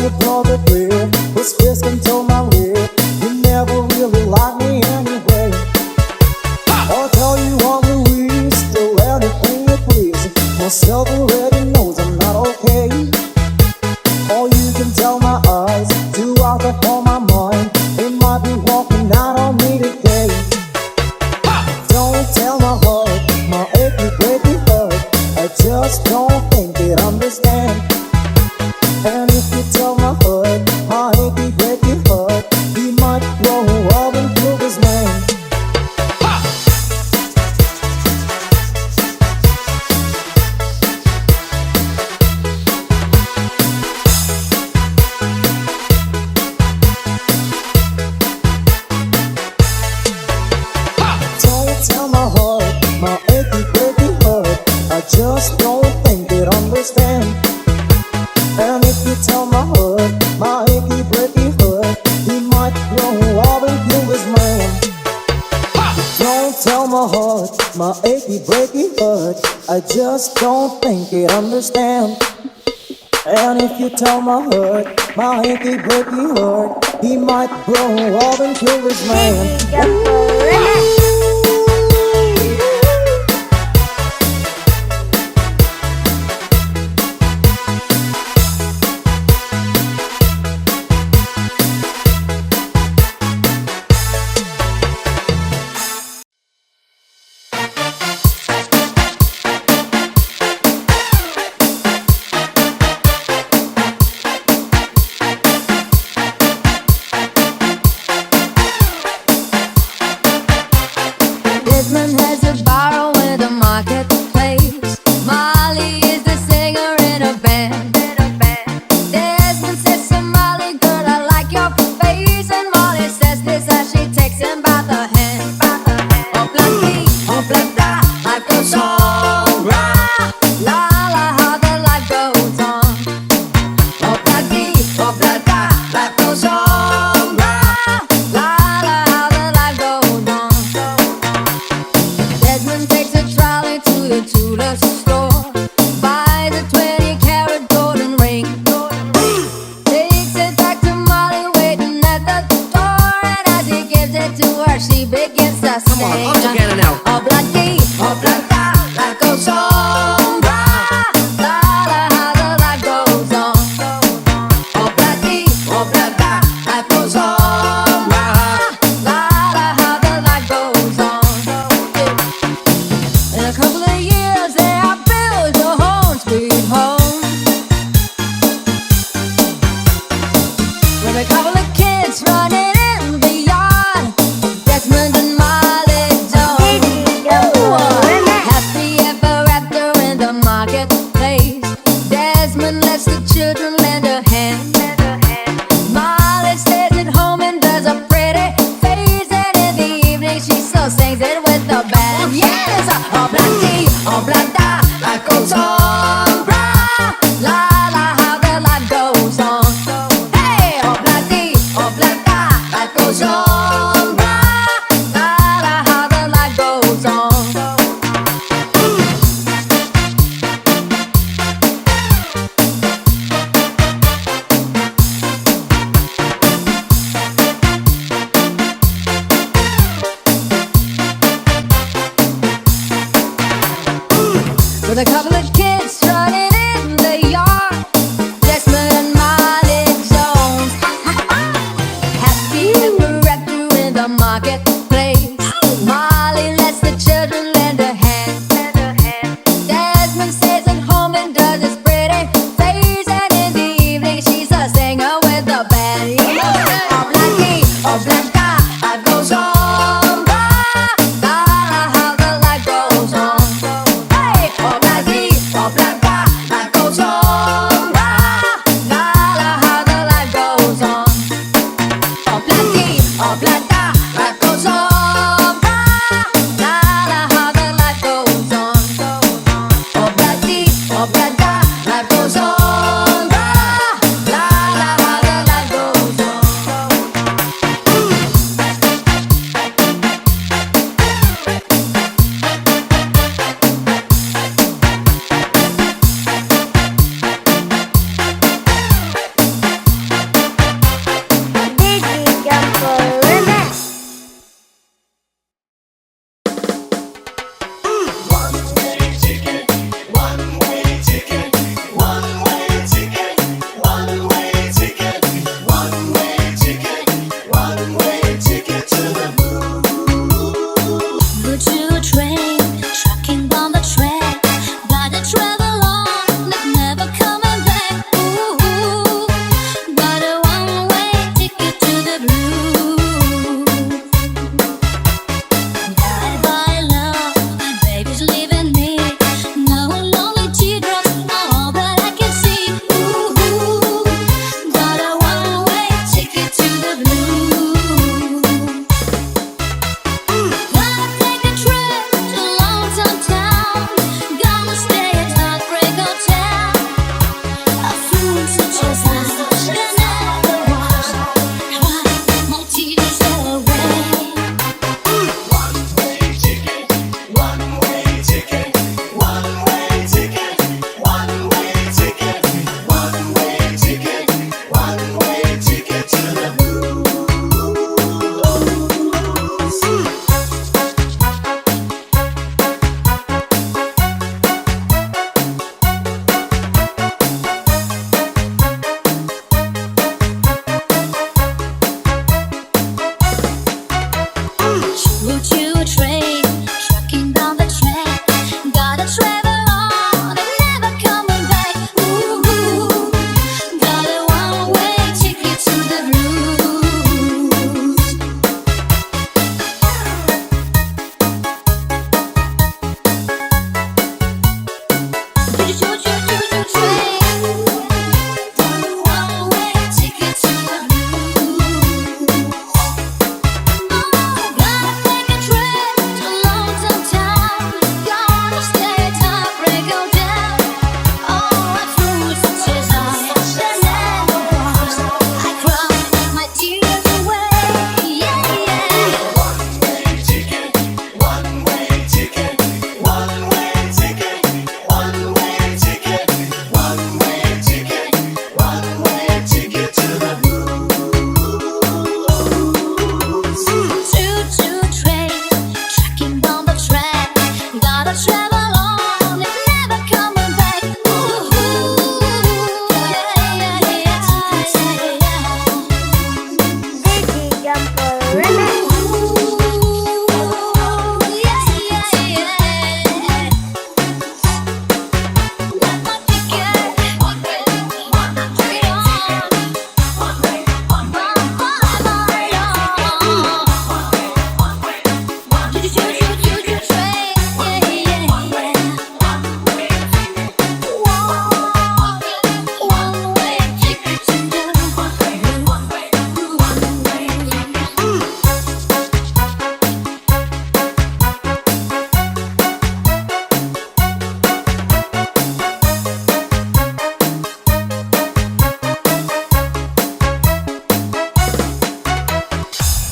you draw the grid, was fist until my lid. You never really liked me anyway. I'll tell you on Louise, still anything you please. Myself already knows I'm not okay. Or you can tell my eyes, too out there for my mind. They might be walking out on me today. Don't tell my heart, my achy breaky heart. I just don't think they'd understand. And if you tell my heart, my achy breaky heart, he might grow up and prove his man. Don't tell my heart, my achy breaky heart, I just don't think they'd understand. And if you tell my heart, my achy breaky heart, he might grow up and prove his man. Don't tell my heart, my achy breaky heart, I just don't think he'd understand. And if you tell my heart, my achy breaky heart, he might grow up and kill his man. Desmond has a bar with a marketplace. Molly is the singer in a band. Desmond says to Molly, girl, I like your face. And Molly says this as she takes him by the hand. Oh, blackie, life goes on. La, la, how the life goes on. Oh, blackie, life goes on. La, la, how the life goes on. Desmond takes a trolley to the jeweler store, buys a 20-carat golden ring, takes it back to Molly waiting at the door, and as he gives it to her, she begins to sing. Come on, all together now. Oh, blackie, life goes on. La, la, how the life goes on. Oh, blackie, life goes on. La, la, how the life goes on. In a couple of years, they have built your home, sweet home, with a couple of kids running in the yard. Desmond and Molly Jones. Happy ever after in the marketplace. Desmond lets the children lend a hand. Molly stays at home and does a pretty face, and in the evening she still sings it with the band. Yes, oh blackie, life goes on. La, la, how the life goes on. Hey, oh blackie, life goes on. La, la, how the life goes on. With a couple of kids running in the yard, Desmond and Molly Jones. Happy ever after in the marketplace. Molly lets the children lend a hand. Desmond stays at home and does his pretty face, and in the evening she's a singer with the band. Yeah. Oh blackie, life goes on. La, la, how the life goes on. Hey, oh blackie, life goes on. La, la, how the life goes on. Oh blackie, life goes on. La, la, how the life goes on. Oh blackie, life goes on. La, la, how the life goes on.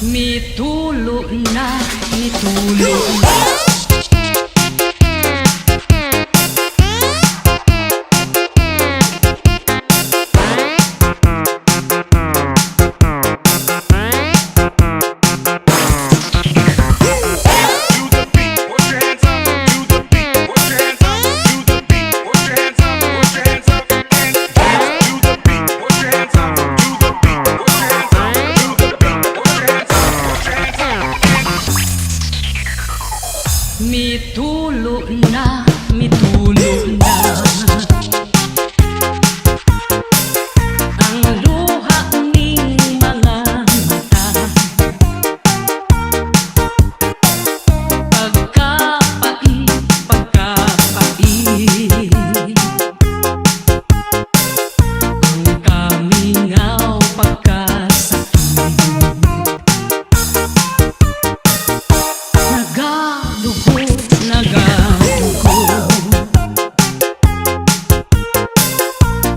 Mitulo na, mitulo na. Mitulo na, mitulo na. Ang luha ning mga mata, pagkapait, pagkapait. Ang kamingaw pagkasakit, nagadugo, nagadugo.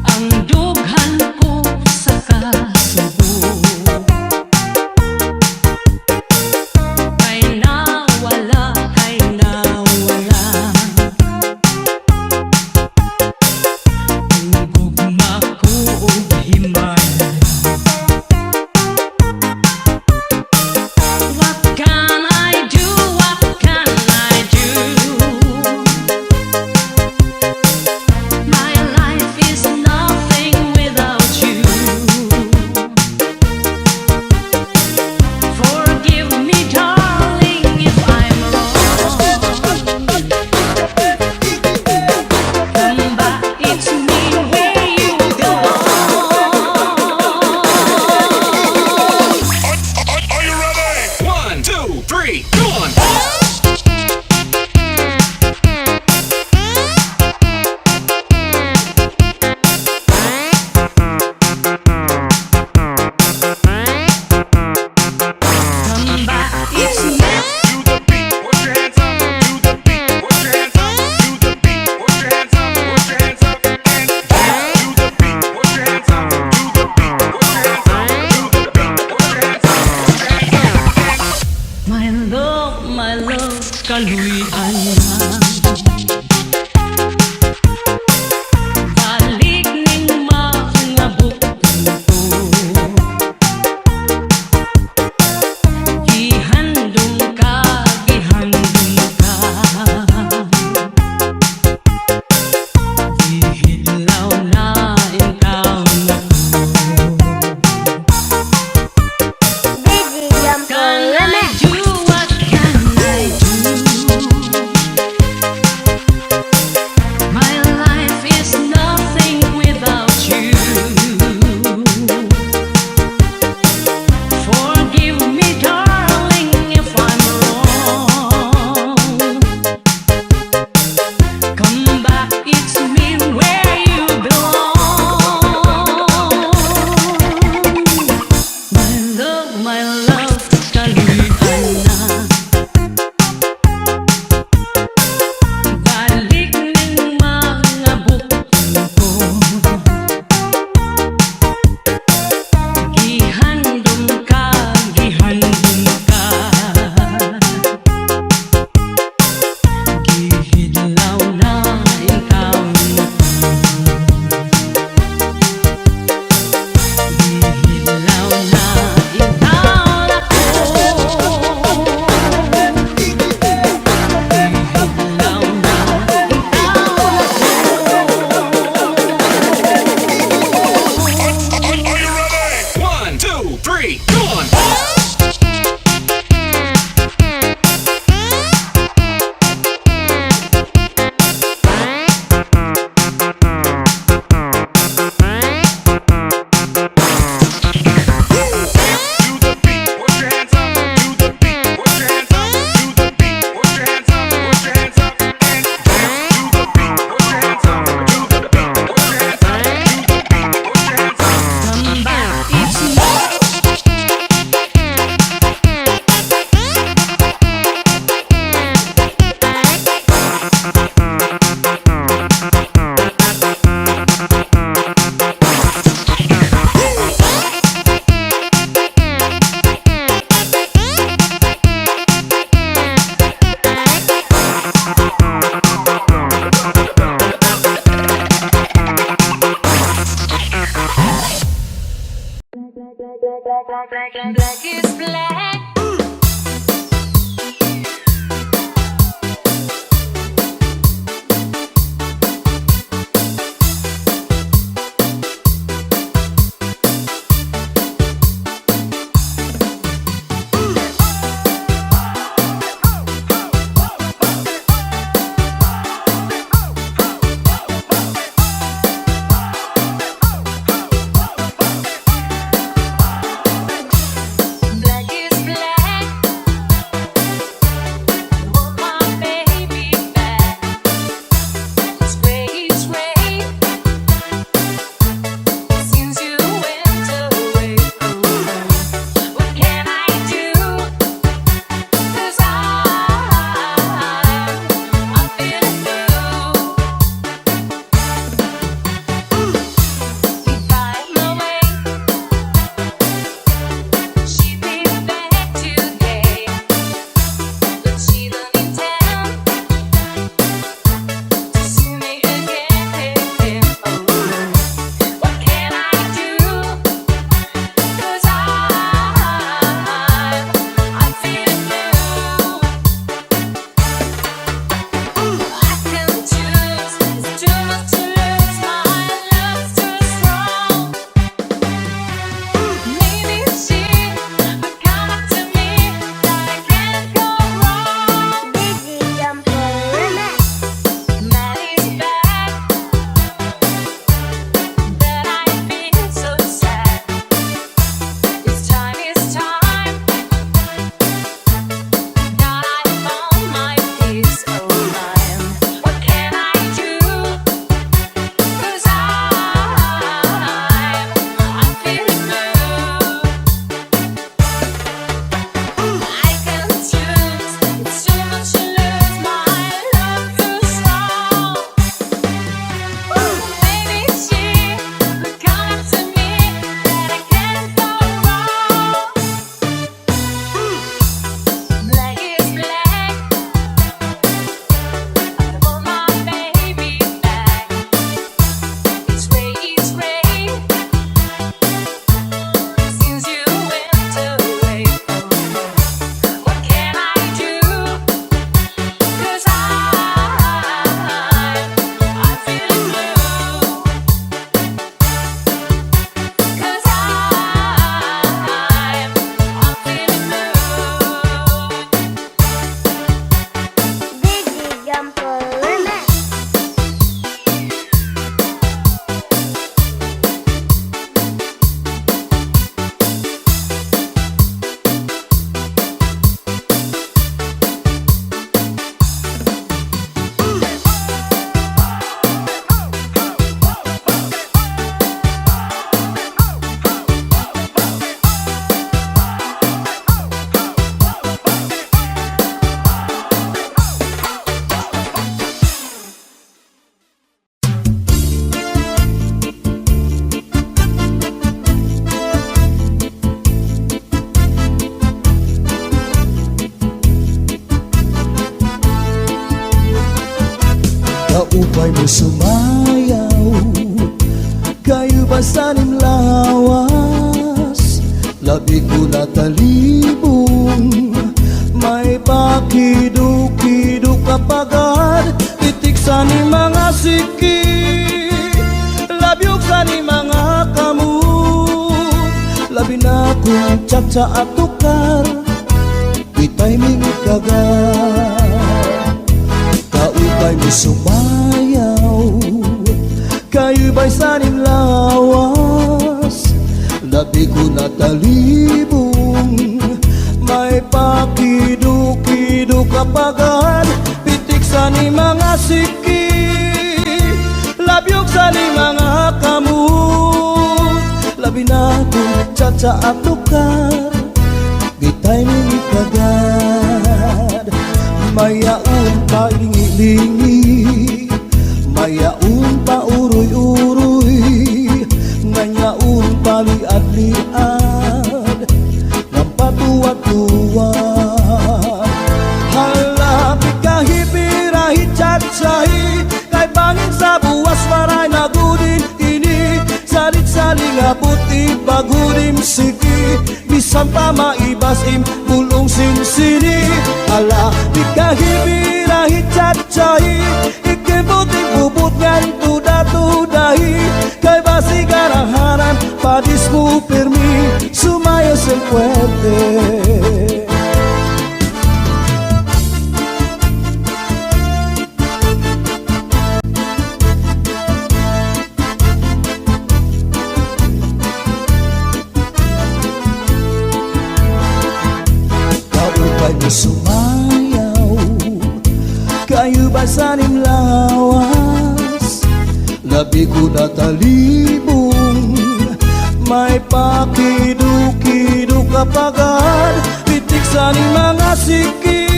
Ang dughan ko sa kasubo, kay nawala, kay nawala. Ang gugma ko og himala. What can I do? What can I do? My life is nothing without you. Forgive me, darling, if I'm wrong. Come back, it's me where you belong. Are you ready? 1, 2, 3, go on! Come back, it's me. Do the beat, put your hands up. Do the beat, put your hands up. Do the beat, put your hands up. Put your hands up and dance. Do the beat, put your hands up. Do the beat, put your hands up. Do the beat, put your hands up. Put your hands up and dance. My love, kaluyan na. Balik ning mga bukton ko, gihandom ka, gihandom ka. Gihidlaw na ikaw na ko. Can I do? What can I do? Black is black. Black is black. Want my baby back. It's gray. Since you went away. What can I do? 'Cause I'm feeling blue. She find my way. She'd be back today, but she don't intend to see me again. What can I do? 'Cause I'm feeling blue. I can choose. It's too much to lose. My love's too strong. Maybe she would come up to me that I can't go wrong. That is bad. That I feel so sad. It's time. Now I found my peace of mind. What can I do? 'Cause I'm feeling blue. I can choose. It's too much to lose. My love too strong. Maybe she would come up to me that I can't go wrong. Black is black. I want my baby back. It's gray. Since you went away. What can I do? 'Cause I'm feeling blue. 'Cause I'm feeling Kaupay mo sumayaw, kayo ba sanim lawas? Labi ko na talibong, may pakido-kido kapagad. Titik sa ni mga siki, labyog sa ni mga kamu. Labi na kong tsa at tukar, di timing kagad. Kaupay mo sumayaw, kayo ba'y sanim lawas? Labi ko na talibong, may pakido-kido kapagad. Pitik sa ni mga siki, labyog sa ni mga kamu. Labi na kong tsa at tukar, di timing kagad. Mayaon pa lingi-lingi, mayaon pa uroy-uroy, ngayaon pa liad-liad, ng patuwad-tuwad. Halapit kahipirahit chat-sahi, kay bangin sa buwas maray nagudin ini, salit-saling abuti pagudi sige, bisan pa maibasim bulong sinsini. Ala, di kahibirahi cacai, ikibuting bubut ngan tuda-tudahi. Kay basi garahanan, padismu permi, sumayo sen fuerte. Sumayaw, kayo ba sanim lawas? Labi ko na talibong, may pakidu-kidu kapagad. Pitik sa ni mga siki,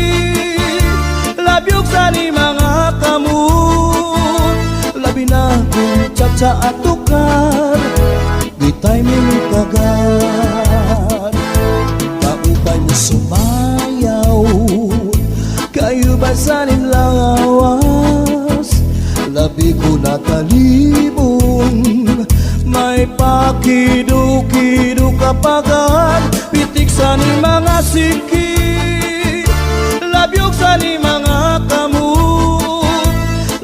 labyog sa ni mga kamut. Labi na kung tsa-tsa at tukar, di tayo minutagad. Kaupay mo sumayaw, kayo ba sanim lawas? Labi ko na talibong, may pakidu-kidu kapagad. Pitik sa ni mga siki, labyog sa ni mga kamut.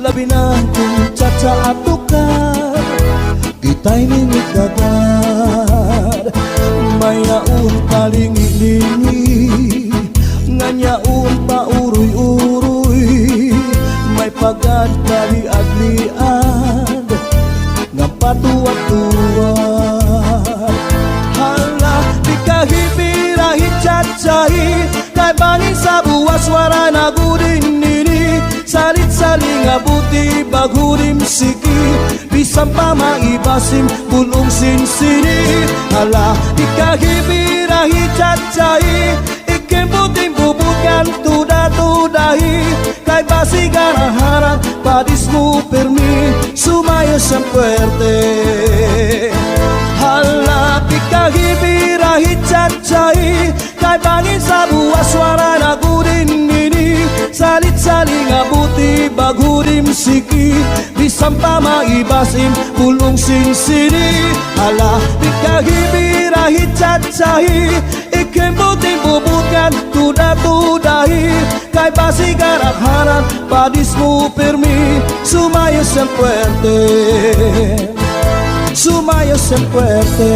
Labi na kung tsa-tsa at tukar, di tayo minutagad. May naun palingi-lingi, nganyaun pa uruy-uruy. May pagad kaliad-liad, nga patuwad-tuwad. Hala, di kahibirahi cacai, kay bangin sa buwas wara na gudin nini. Salit-saling abuti bagurim siki, bisan pa maibasim bulong sinsini. Hala, di kahibirahi cacai, ikimbuting bubukan tuda-tudahi. Kay basi garaharan, padismu permi, sumayo sa fuerte. Hala, di kahibirahi cacai, kay bangin sa buwas wara na gudin nini. Salit-saling abuti bagurim siki, bisan pa maibasim bulong sinsini. Ala, di kahibirahi cacai, ikimbuting bubukan tuda-tudahi. Kay basi garahanan, padismu permi, sumayo sen fuerte, sumayo sen fuerte.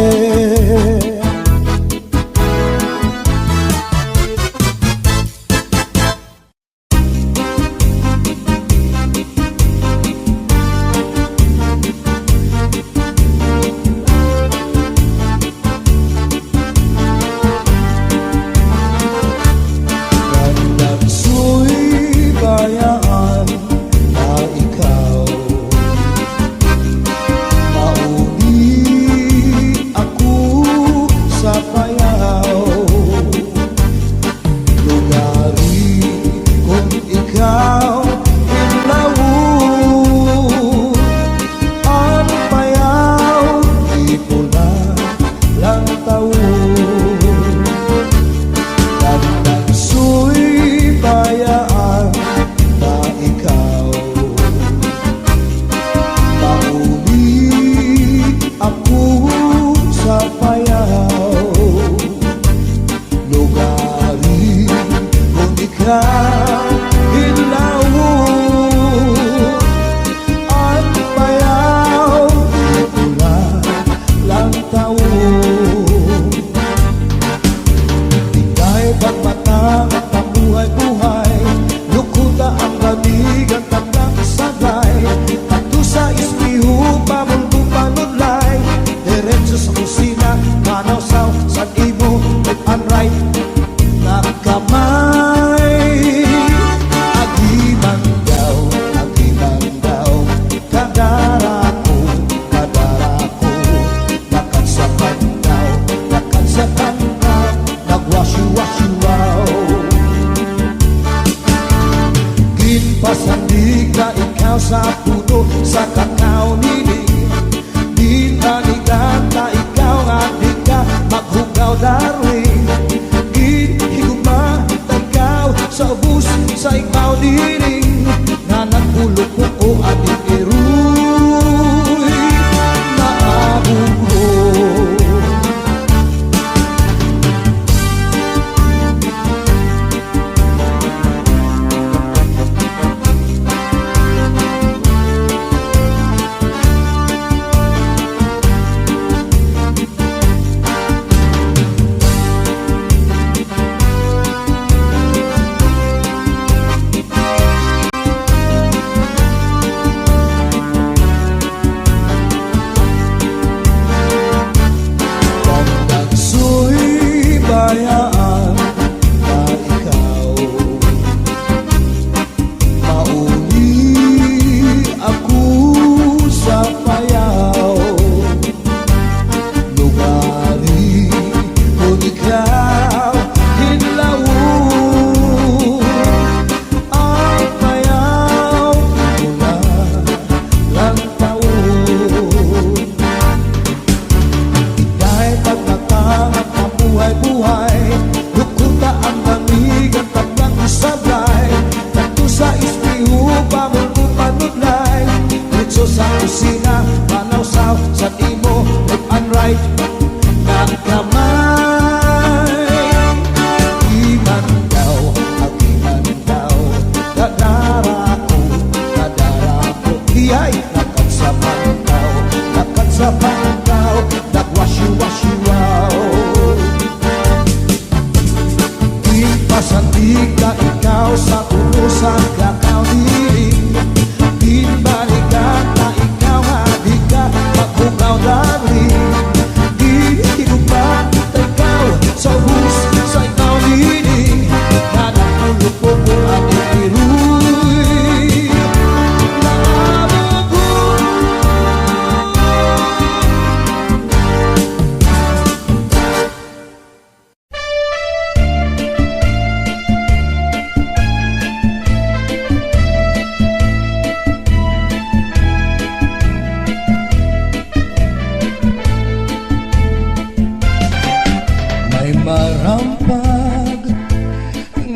marampag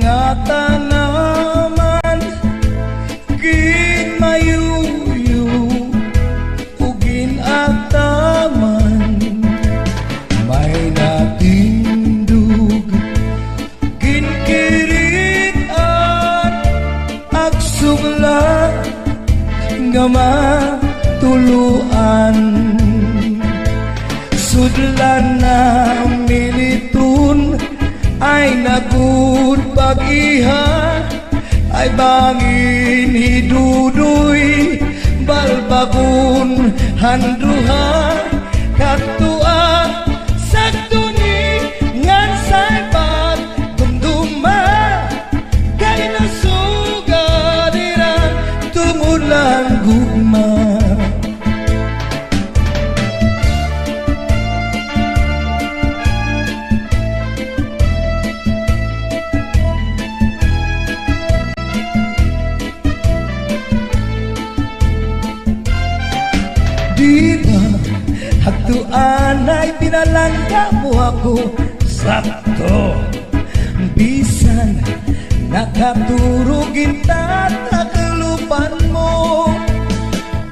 nga tanaman ginmayuyu ug ginataman may natindog ginkiritan agsugla nga matuluan sudlan na militun ay nagud pag-iha ay bangin hidudoy balbagun handuha katua sakto ni ngan saypat dumduma kay nasugadira tumulang gugma. Diba, hagtuan ay pinalangga mo ako sakto. Bisan, nakaturugin tataklupan mo.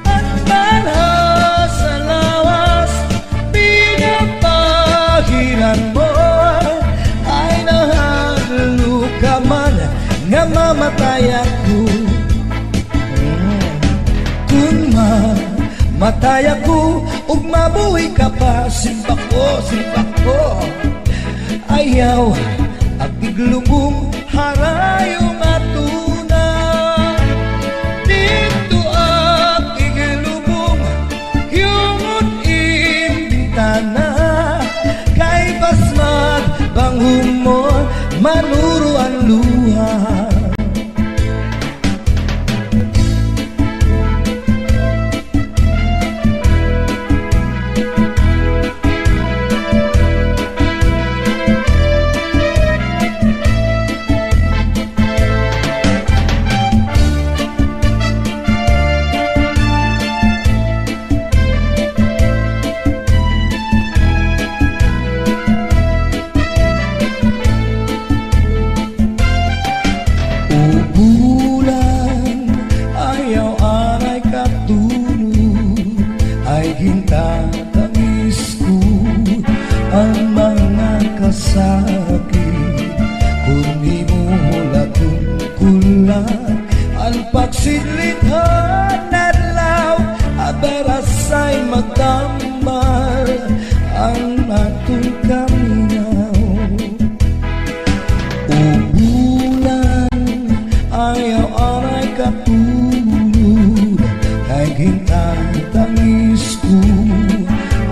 At para sa lawas, pinapahiran mo. Ay nahalo ka man, nga mamatay ako. Kung matay ako ug mabuhay ka pa, simpak ko ayaw at iglubong harayong atuna dito at iglubong yungod imbintana kay basmat bang humor manuro ang luha. Gintatangis ko ang mga kasakit kung di mo latungkulan ang pagsidlithan adlaw abarasay magtambal ang atong kaminaw. O bulan ayaw aray katulog kay gintatangis ko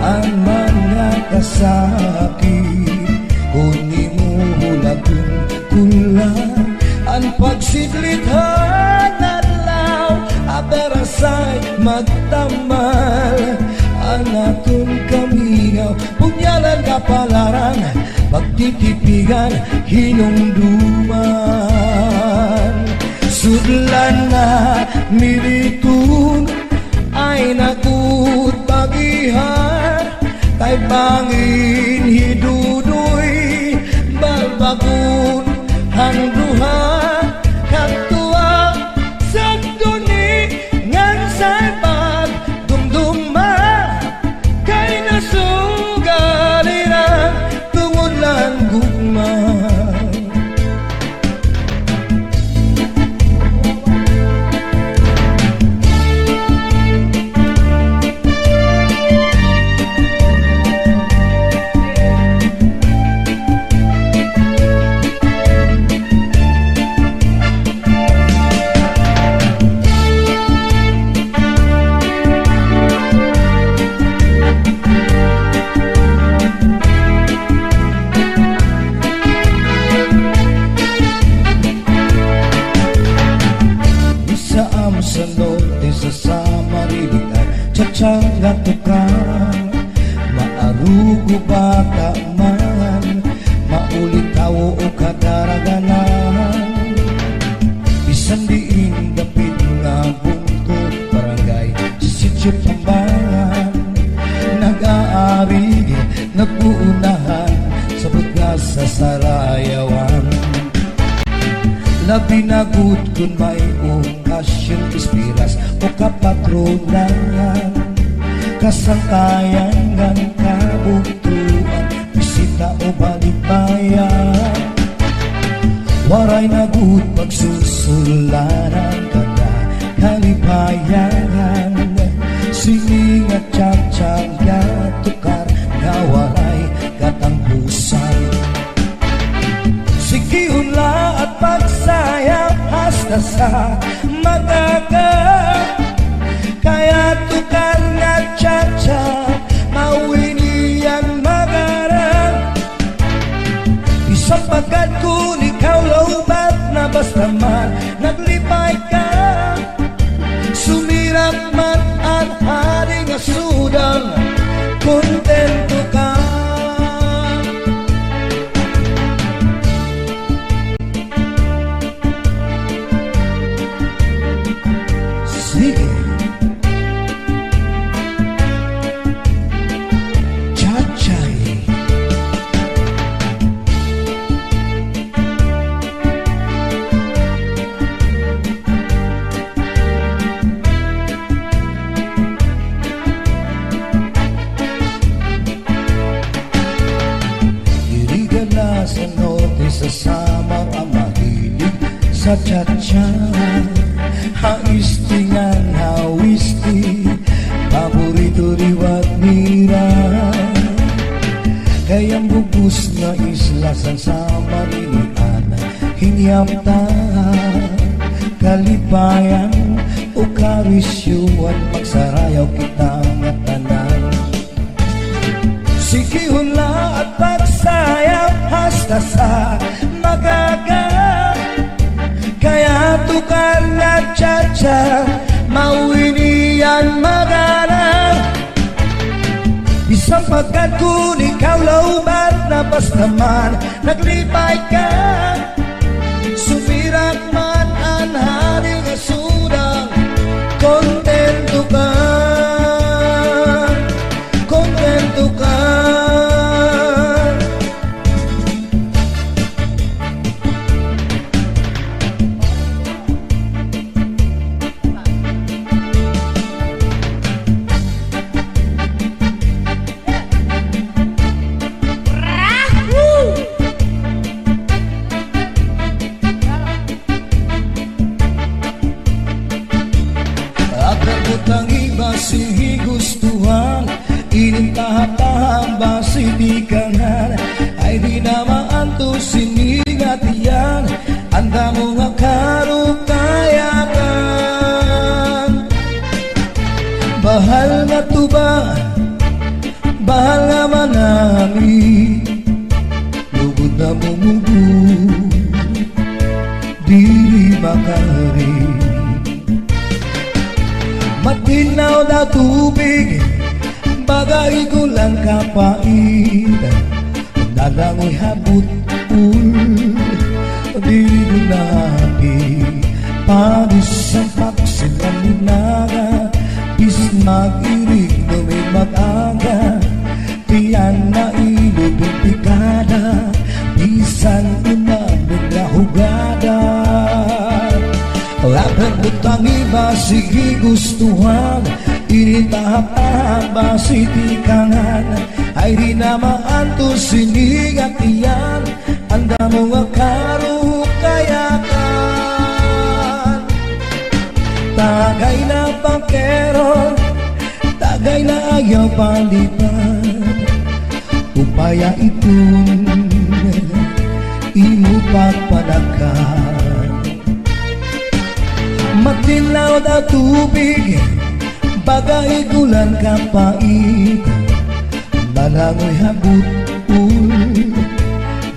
ang mga kasakit kung di mo latungkulan ang pagsidlithan adlaw abarasay magtamal ang atong kamingaw. Punyalan kapalaran pagtitipigan hinumduman sudlan na militun ay nagud pag-iha kay bangin hidudoy balbagun handuha katua sakto ni ngan saypat dumduma kay nasugalira tungod lang gugma. Sa norte sa Samaritan Tsatsanga tukang maarugo bata man maulitaw o kadaraganan bisan diin dapit nga bungkod barangay sityo pambangan nag-aari nag-uunahan sa bugas sa sarayawan. Labi na good kung may okasyon, ispiras o kapatronan, kasangkayan ng kabuktuan, bisita o balikbayan. Waray na good pagsusularan, kada kalipayan, sining at tiyag-tiyag tukar na waray katangpusan. Sige unla at pagsayap hasta sa magaga, kaya tukar na tiyag-tiyag mawinian magarang. Isang pagkat kung ikaw laubat na basta man naglipay ka, sumirak man ang haring asudang, kontento ka. Sige, Chachay. Dirigan na sa norte sa Samar ang mahilig sa cha-cha. Haistingan, hawisti, paborito riwat nira. Kayang bubus nga isla sa Samarinian, hinyam ta kalipayan o karisyuan, magsarayaw kita nga tanan. Sige hunla at pagsayaw hasta sa magaga, kaya tukar na cha-cha mawinian magarang. Isang pagkat kung ikaw laubat na basta man naglipay ka, sumirak man ang haring asudang, kontento ka, kontento ka. Ang iba si gustuhan, inintahap-tahap ba si dikangan, ay di na maanto sinigat yan, anda mo nga karukayakan. Bahal nga tuba, bahal nga manami, lugod na mumugu, diri makari. Matinaw na tubig, bagay ko lang kapait, nalangoy habut-ul, di lunapi, panis ang paksilang linaga, bis mag-irig na may mag-aga, tiyan na ilubing pikada, bisan unabog na hugada. Laban butang iba sige gustuhan, initahap-tahap ba si tikangan, ay di na maanto sinigat iyan, anda mo nga karukayakan. Tagay na pangkeron, tagay na ayaw palitan, upaya itong imo pagpadakan. Matinaw na tubig, bagay gulan kapait, malangoy habut-ul,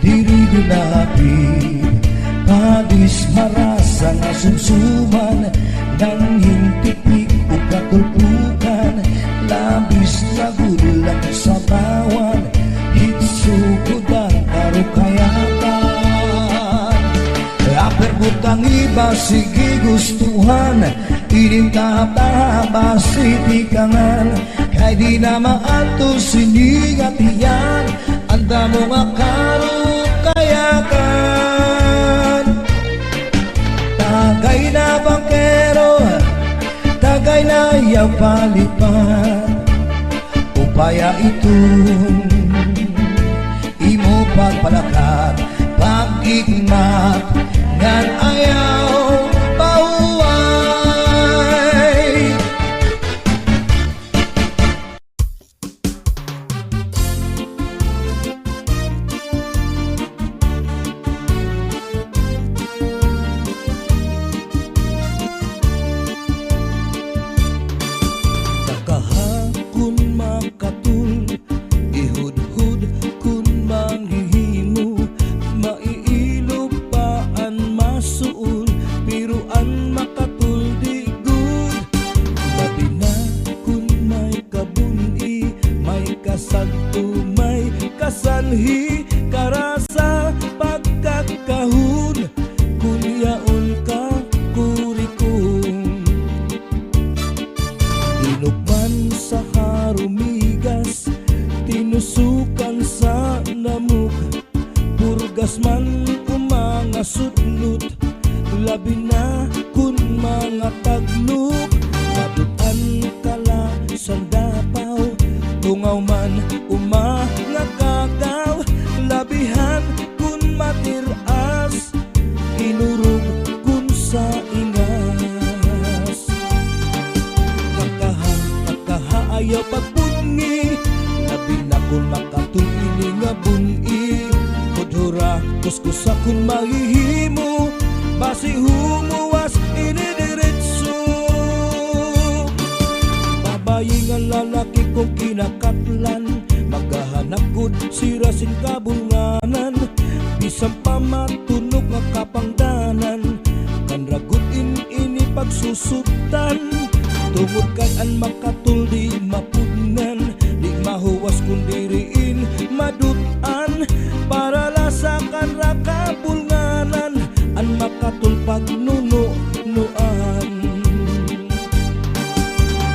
diri gunapit, padis marasa nga sumsuman, nang hintipik o katulpukan, labis na gulang sa bawan, hitsugod ang karukayakan. Aperbut ang iba sige gustuhan, inintahap-tahap ba si tikangan, kay di na maanto sinigat iyan, anda mo nga karukayakan. bagay na yaw palipan. Upaya itong imo pagpalakat, pag-igmat ngan ayaw pauway. Kakahakon makatul, ihud-hud kun manghihimo, maiilo paan masuul, piruan makatul di good. Labi na kun may kabuni, may kasagto, may kasanhi, karasa pagkakahun, kun yaon ka kurikong. Tinukman sa harumigas, tinusukan sa namug, purgas man umanga sudnut, labi na kun mga tagnuk, madutan kala sandapaw, tungaw man umanga kagaw, labihan kun matiras, inurog kun sa ingas. Kakahaayaw pagpungi, labi na kun makatulini nga buni, kudhura kuskusa kun mahihimo, basi humuwas inidiretso. Babayi nga lalaki kong kinakatlan, maghahanap gud sirasin kabulnganan, bisan pa matunog nga kapangdanan, kanragut ini pagsusubtan, tungod kan an makatul di mapugnan, di mahuwas kun diriin madutan, para lasakan rakabulnganan, an makatul pagnuno-nuan.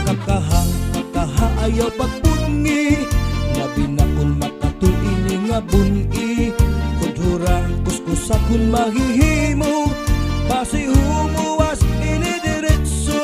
Kakahaayaw pagpungi, labi na kun makatul ini nga buni, kudhura kuskusa kun mahihimo, basi humuwas inidiretso.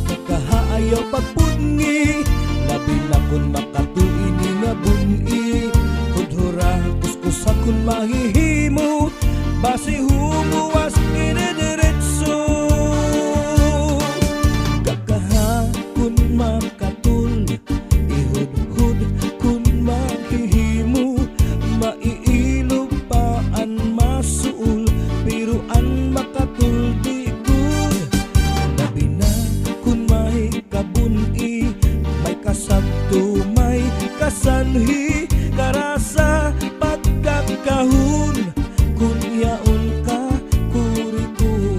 Kakahaayaw pagpungi, labi na kun makatuini nga buni, kudhura kuskusa kun mahihimo, basi humuwas inidiretso. Kakahakon makatul, ihud-hud kun mahihimo, maiilo paan masuul, piruan makatul di good. Labi na kun may kabuni, may kasagto, may kasanhi, karasa pagkakahun, kun yaon ka kurikong.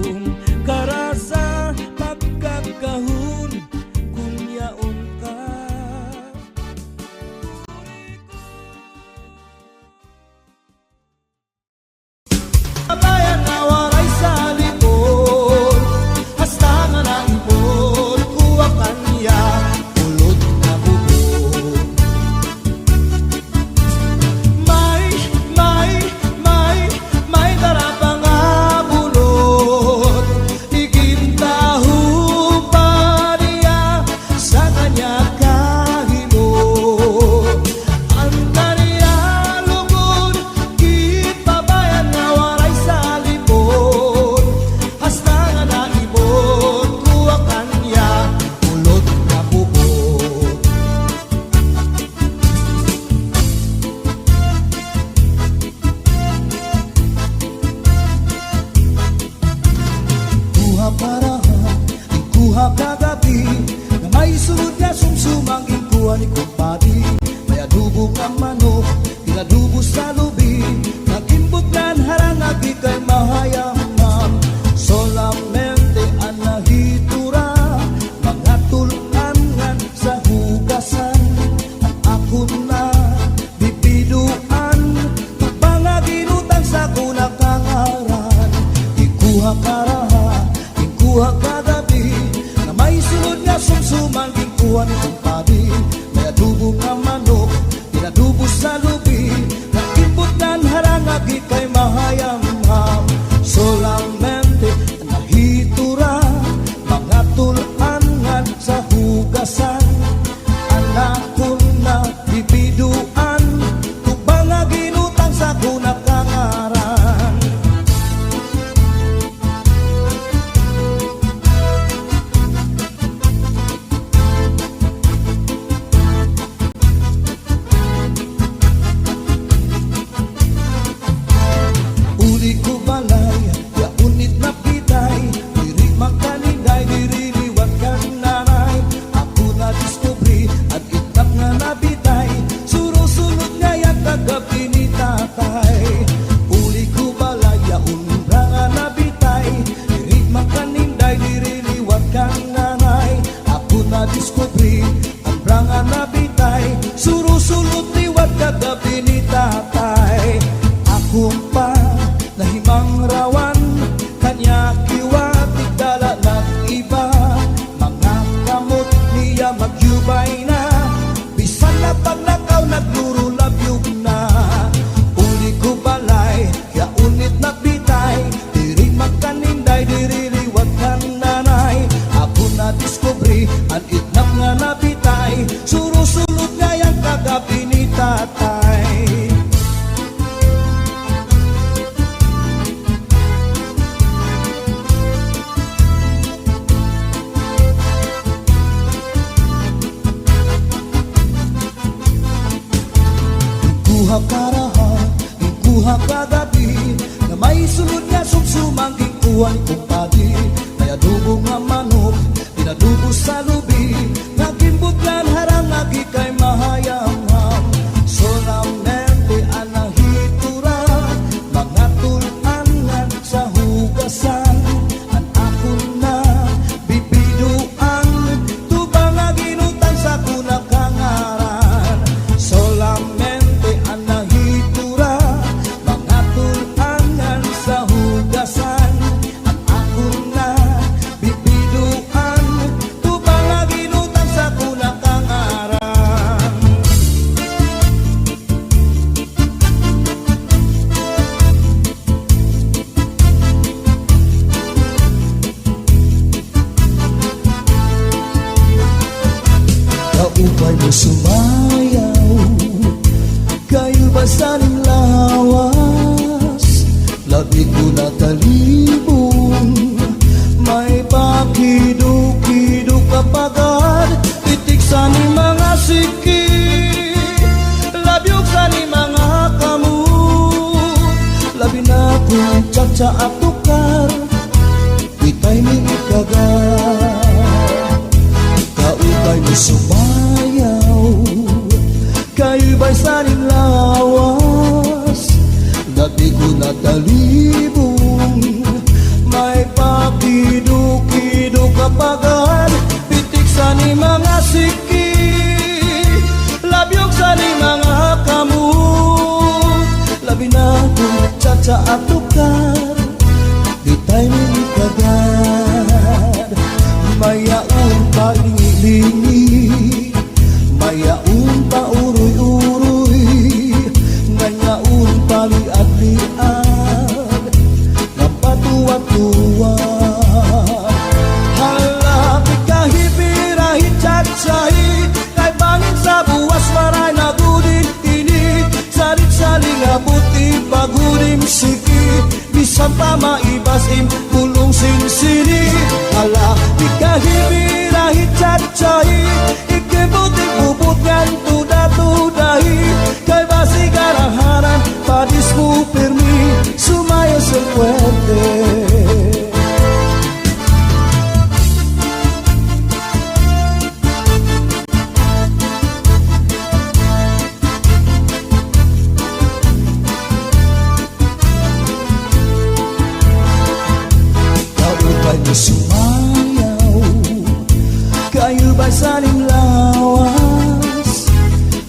karaha, ikuha kagabi, na may sunod nga sumsuman, ikuha ni kumpadi. May adubo nga manok, inadubo sa lubi, na imbutan harangagi kay mahayam-ham. Solamente nahitura, mga tulangan sa hugasan, anak ko na bibiduan, tubang nga ginutang sa kunakangaran. Uli ko balay, ya unit na pitay, diri magkaninday, diri liwat kang nanay. Ako na diskubri, at itap nga nabitay, surusunod nga yan kagabi ni tatay. Uli ko balay, ya umbra nga nabitay, diri magkaninday, diri liwat kang nanay. Ako na diskubri, umbra nga nabitay, surusunod liwat kagabi ni tatay. Akong pa nahimang rawan, kanya kiwatik dala ng iba, mga kamot niya magyubay na, bisan na pagnakaw nagluro labyog na. Uli ko balay, kaya unit na bitay, diri magkaninday, diri liwat kang nanay. Ako na diskubri, ang itnap nga nabitay, surusulod nga yung kagabi ni tatay. Ikuha karaha, ikuha kagabi, na may sunod nga sumsumang ikuha ni kumpadi. May adubo nga manok, inadubo sa lubi, nagimbutlan harang lagi kay mahayam-ham. Solamente anahitura, mga tulangan sa hugasan, ang ako na bibiduan, tubang nga ginutang sa kunakangaran. Solamente anahitura, mga tulangan sa hugasan, ang ako na bibiduan, tubang nga ginutang sa kunakangaran. Kaupay mo sumayaw, kayo ba saling lawas? Labi ko na talibong, may pakido-kido kapagad, titik sa ni mga siki, labyog sa ni mga kamu, labi na kong tsa at tukar, itay may ikagat. Kaupay mo sumayaw, kayo ba'y saling lawas? Labi ko na talibong, may pakido-kido kapagad, pitik sa ni mga siki, labyog sa ni mga kamu, labi na kong tsa at tukar, itay may ikagat. Mayaon pa lingi-lingi, mayaon pa uroy-uroy, ngayaon pa liad-liad, napatuwa-tuwa. Halapit kahipirahit tsatsay, kay bangin sa buwas maray na gudin ini, sarit-saling abuti pagudim siki, bisan pa maibasim pulong sinsini. Ala, ikahibirahit tsatsay, ikibuting bubut ngan tuda-tudahi, kay basi garaharan padis mo pirmi, sumaya sa puwede. Kaupay mo sumayaw, kayo ba saling lawas?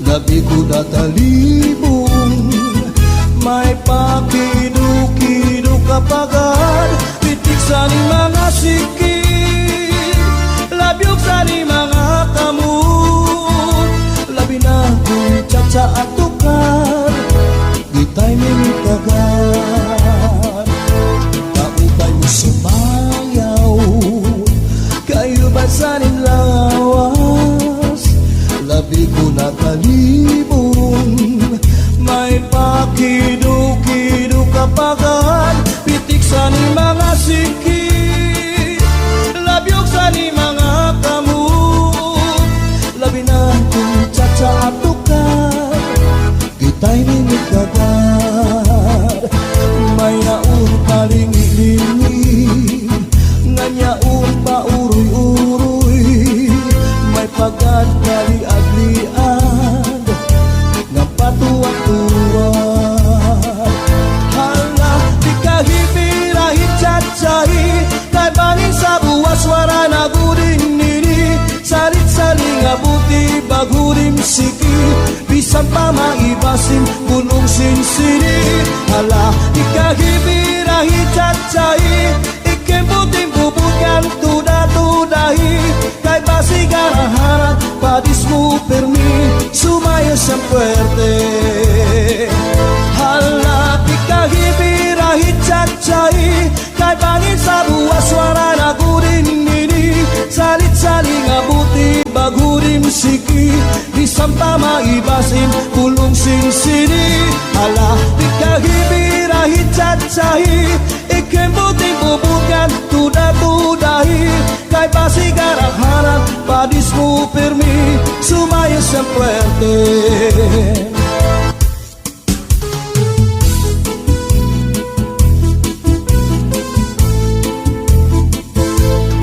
Labi ko na talibong, may pakido-kido kapagad, pitik sa ni mga sikit, labyog sa ni mga kamot. Labi na kung tsa at tukar, di tayo minitagan. Kaupay mo sumayaw, kayo ba sa nin lawas? Labi ko na talibong, may pakido-kido kapagan. Pitik sa ni mga sikit, labyog sa ni mga kamot. Labi na kung tsa at tukar, kita'y minikagar. May naun palingi-lingi, nganyaun pa uroy-uroy. May pagkadali-aglian, nga patuwat-tuwat. Hala, di kahipirahit tsatsay, kay bangin sa buwas wara na gudin nini. Salit-saling abuti bagurim siki, bisan pa maibasin punong sinsini. Hala, di kahipirahit tsatsay, ikembuting bubutkan tuda-tudahi. Kay basigaraharan padis mo permi, sumaya sa puerte. Hala, di kahipirahit tsatsay, kay bangin sa buwas wara na gudin nini. Salit-saling abuti bagurim siki, bisan pa maibasin pulong sinsini. Hala, di kahipirahit tsatsay, ikembuting bubutkan tuda-tudahi. Kay basigaraharan padis mo permi, sumaya sa puerte.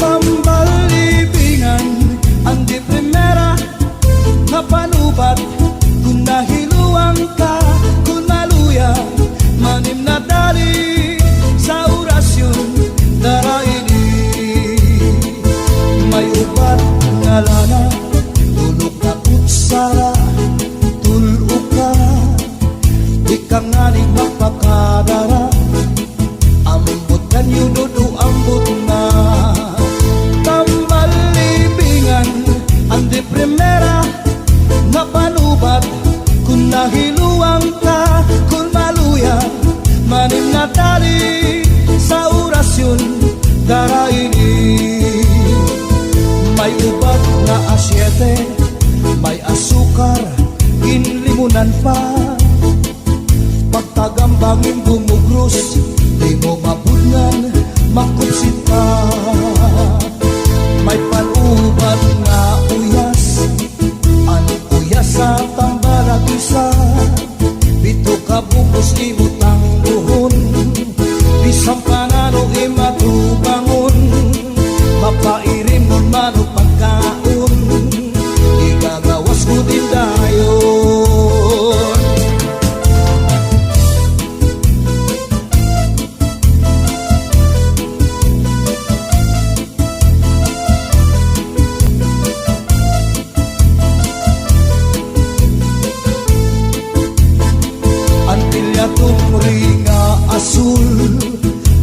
Pambalibingan ang di primera na panubat, kung nahiluang ka, kung maluya, manim na dali sa orasyon daraini. May upat nga lana, tulog na kutsara, tulog ka, di ka nga ni mapakadara. Ambot kanyo dudu ambot na. Tambalibingan ang di primera na panubat, kung nahiluang ka, kung maluya, manim na dali sa orasyon daraini. May ubat na asyete, may asukar, inlimunan pa. Pagtagambangin bumugros, di mo mabudnan, makupsit pa. May panubat nga uyas, ang uyas sa tambalag isa. Bito ka bukos imutang buhon, bisang panano imatubangon. Mapairim nun mano pagkaon, igagawas ko din dayon. Antilya tumuri nga asul,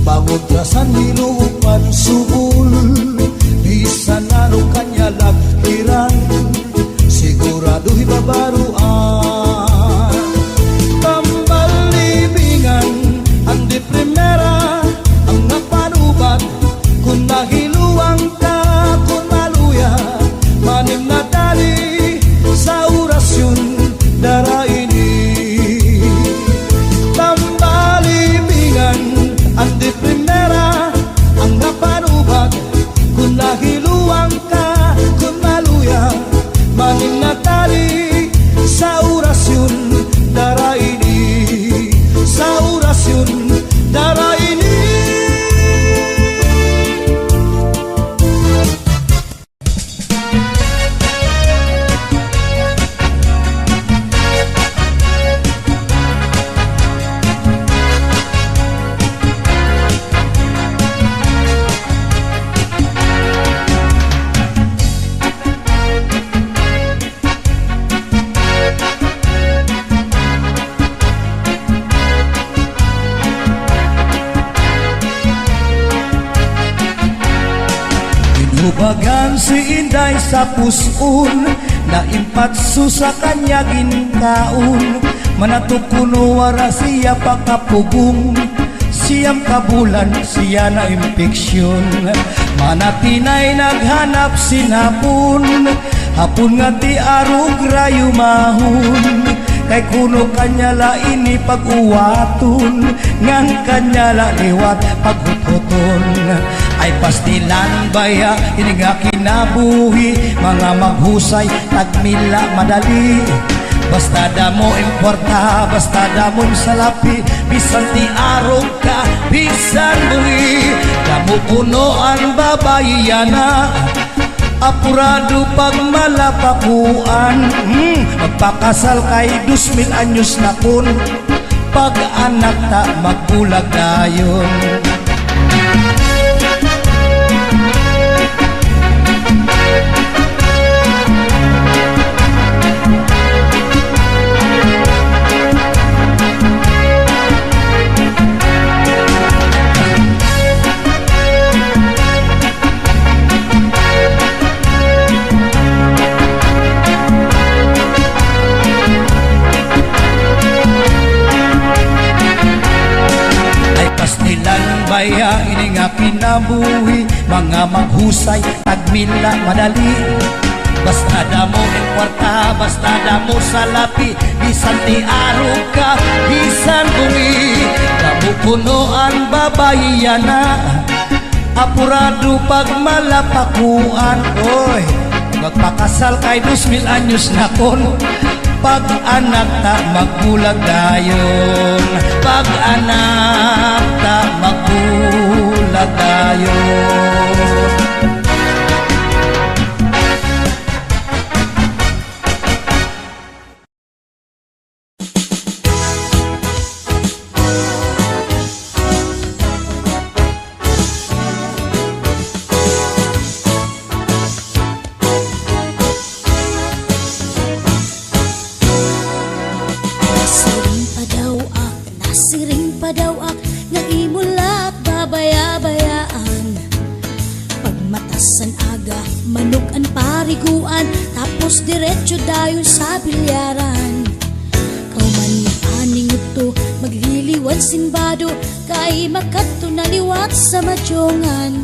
pangutrasan ni Dubagan si Inday sa puson, naimpat sa kanya ginkaon. Manatukuno wara siya pakapugong, siyam kabulan siya na impeksyon. Manatinay naghanap sinapon, hapon nga di arog rayo mahon. Kay kuno kanya la ini pag-uwaton, ngang kanya la liwat paghutoton. Ay pastilan baya ini nga kinabuhi, mga maghusay tagmila madali. Basta damo importa, basta damo salapi, bisan ti arog ka, bisan buhi. Damo kuno ang babayana, apurado pag malapakuan. Magpakasal kay 2,000 anyos na kun, pag anak ta magbulag dayon. Baya ini nga kinabuhi, mga maghusay tagmila madali. Basta damo ang kwarta, basta damo salapi, bisan ti arog ka, bisan bungi. Damo puno ang babayana, apurado pag malapakuan. Oy, magpakasal kay 2,000 anyos na kon, pag anak ta magbulag dayon. Pag anak ta magbulag dayon. Nasiring pa daw ak nga imula babaya-bayaan. Pagmatasan aga manok ang pariguan, tapos diretso dayon sa bilyaran. Kauman aning ito magliliwan simbado, kay makadto na liwat sa madyongan.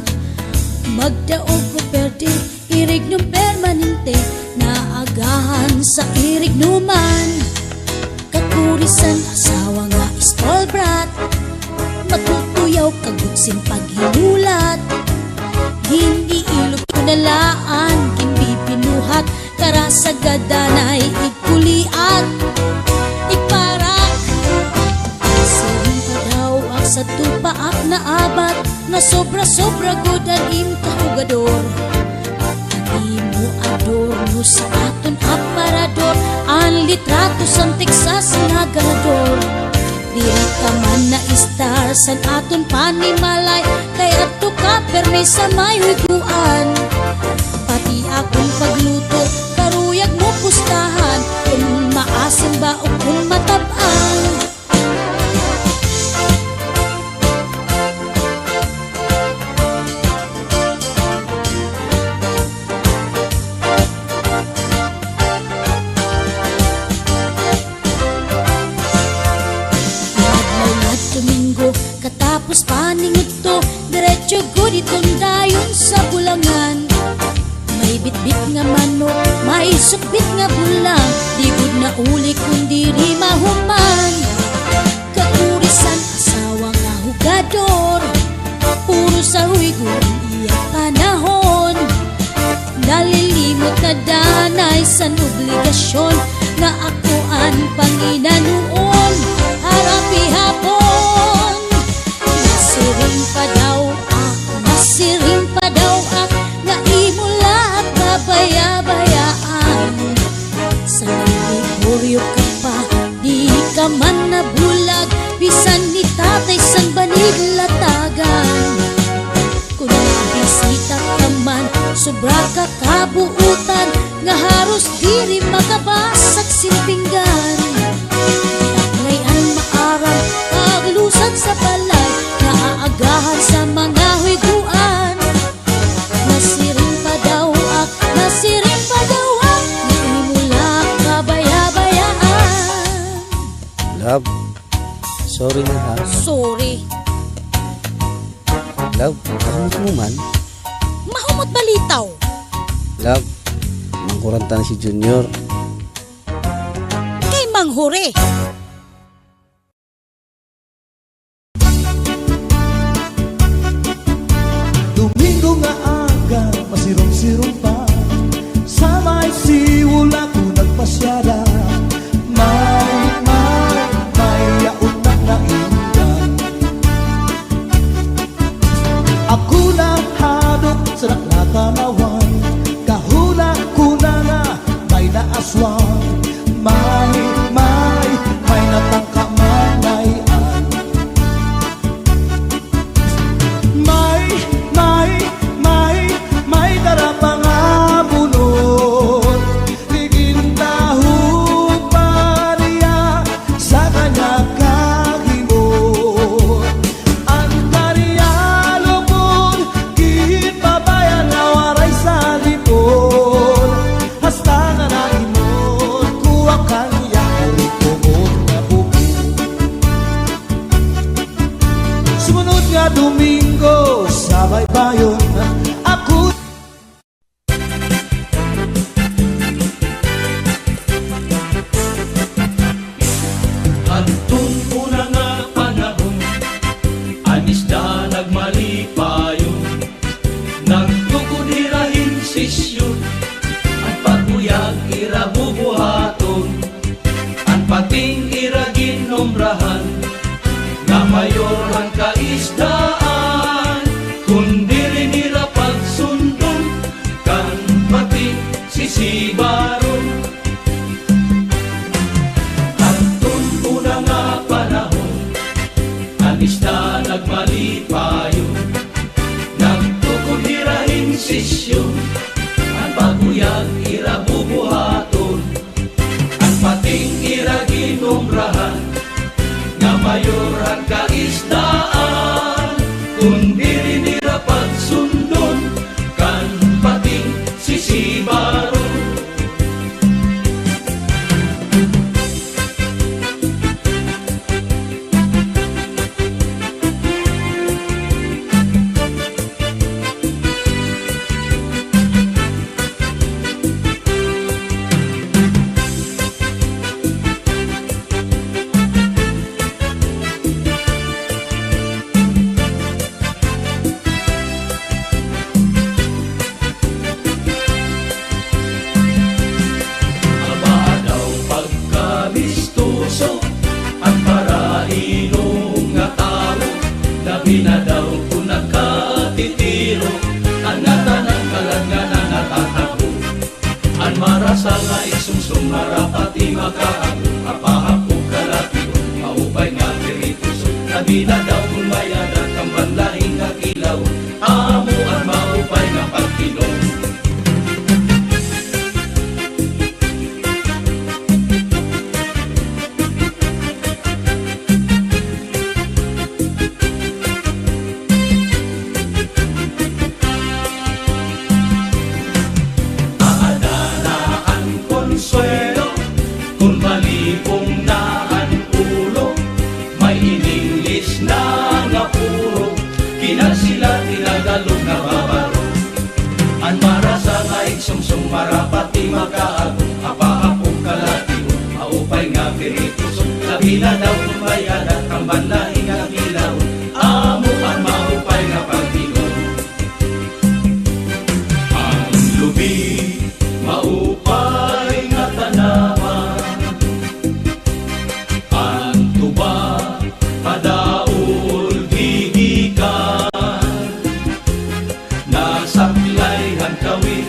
Magdaog ko perde irig nung permanente, naagahan sa irig numan. Kakurisan asawa nga istol brat, matutuyaw kagutsin paghinulat. Hindi ilog ko nalaan, kimbi pinuhat, karasagadana ikuliat. Iparak, siring pa daw ang sa tupaak na abat, na sobra-sobra good ang imkahugador. Imo adorno sa aton aparador, ang litrato sang Texas nga ganador. Diri ka man na star san aton panimalay, kay ato ka permi sa may huguan. Pati akong pagluto karuyag mo pustahan, kung maasim ba o kung matabang. Katapos paningot to, diretso guditong dayon sa bulangan. May bitbit nga manok, may sukbit nga bulang, di gud na uli kundi di mahuman. Kaurisan asawa nga hugador, puro sa huigon iya panahon. Nalilimot na danay sa obligasyon, nga akuan panginanuon, harapi hapon. Nasiring pa daw ak, nasiring pa daw ak, nga imula at babaya-bayaan. Sa nagigoryo ka pa, di ka man nabulag, bisan ni tatay sang banig latagan. Kung nabisita ka man, sobra ka kabuutan, nga haros diri makabasag simpinggan. Ngayon maarang kaglusag sa balay, naaagahan sa mga huiguan. Nasiring Sorry na ha. Sorry. Love, kalimut mo man. Mahumot balitaw. Love, mangkuranta na si Junior. Kay Manghure. Domingo nga aga, masirong-sirong pa. Sa may siwul ako nagpasyada. May yaon na naindan. Ako na hadok sa nakatanawan. Kahula ko na nga may naaswang. May natangkamanayan. May darapang abulot. Tigintahu pa niya sa kanya kahimot. Ang kanya lupon, gipabayan na waray sa lipon. Hasta nga naimot, kuha kanya alikumot na bukid. Sumunod nga Domingo, sabay bayon ako. Hantong una nga panahon, anis na nagmalipayon. Nagtukod hirahin sisyon, ang paguyag ira bubuhaton. Ang pating ira ginomrahan, na mayor ang kaisdaan. Kundi rin ira pagsundon, kan pating sisibaron. Hantong una nga panahon, anis na nagmalipayon. Nagtukod hirahin sisyon, ang paguyag ira bubuhaton. Ang pating ira ginomrahan, nga mayor ang kaisdaan. Kundi rin ira pagsundon, kan pating sisibaron. Abadaw pagkamistuso, ang parainong nga tao. Labi na daw kung nagkatitiro, ang natanan kalanga na natatago. Ang marasa nga isungsong marapati makaago, apahapog kalapio, maupay nga pirituso. Labi na daw kung mayadat ang banlahing nga kilaw, amo ang maupay nga pagkinom. Aadaan konsuelo, kung malipong na ang ulo. May ininglis na nga puro, kina sila tinagalog na babaro. Ang marasa nga iksumsum marapati makaago, apahapong kalatiyo, maupay nga pirituso. Labi na daw mayadat ang banlahing nga kilaw, amo ang maupay nga pagtinom. Ang lubi, maupay nga tanaman. Ang tuba, padaol gigikan. Nasaklayhan kawit,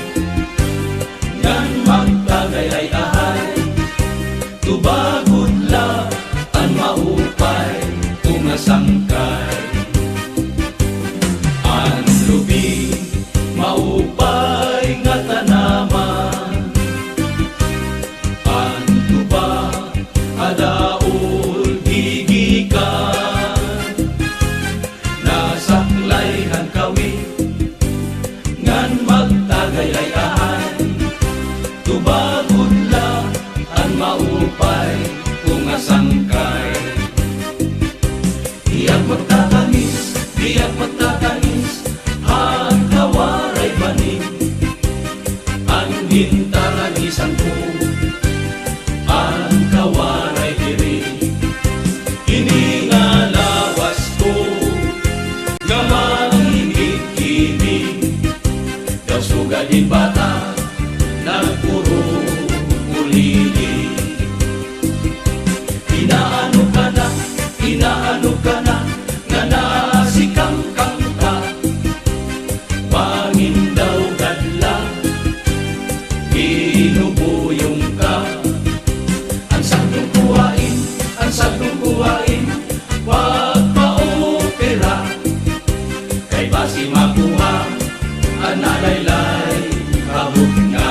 ngan magtagay-ay-ahay. Tubagod la, ang maupay, tumasangkay. Ang lubi, maupay nga tanaman. Ang tuba, adaol gigikan. Nasaklayhan kawit, ngan magtagay-ay-ahay. Tubagod la, ang maupay, tumasangkay. kuwain pagpa-opera kay basi makuha analaylay kabog nga.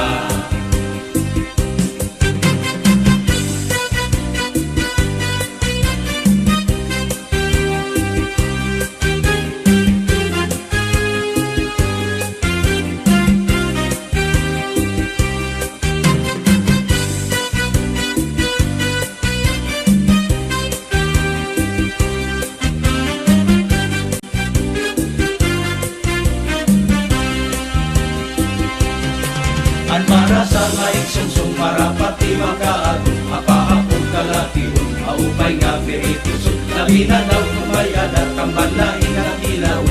An para sa laing sungsong para pati makaadto apahapon kalakihon aupay nga piritisun labi na daw kumayada kambalain nga ilaw